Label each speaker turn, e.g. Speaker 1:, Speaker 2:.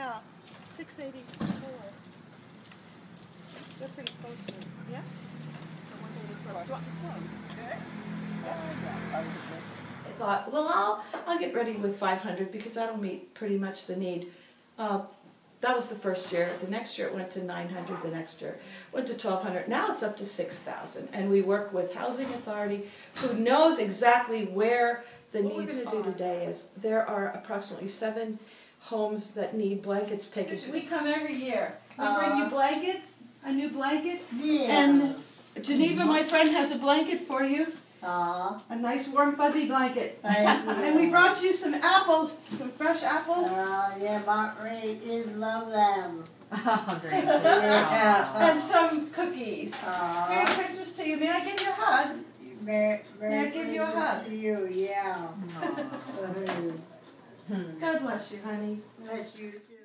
Speaker 1: Yeah, 684. They're pretty close to it. Yeah? So once I just drop the phone.
Speaker 2: I thought, well, I'll get ready with 500 because that'll meet pretty much the need. That was the first year. The next year it went to 900. The next year went to 1,200. Now it's up to 6,000. And we work with Housing Authority, who knows exactly where the needs are. What we're going to do today is there are approximately 7 homes that need blankets taken to. We come every year. We bring you a new blanket.
Speaker 3: Yeah.
Speaker 2: And Geneva, my friend, has a blanket for you. A nice warm fuzzy blanket.
Speaker 3: Thank you.
Speaker 2: And we brought you some apples, some fresh apples.
Speaker 3: Yeah, Marguerite did love them.
Speaker 4: Oh, great.
Speaker 3: Yeah.
Speaker 2: And some cookies. Merry Christmas to you. May I give you a hug?
Speaker 3: May
Speaker 2: I give you a hug?
Speaker 3: To you, yeah.
Speaker 2: God bless you, honey.
Speaker 3: Bless you too.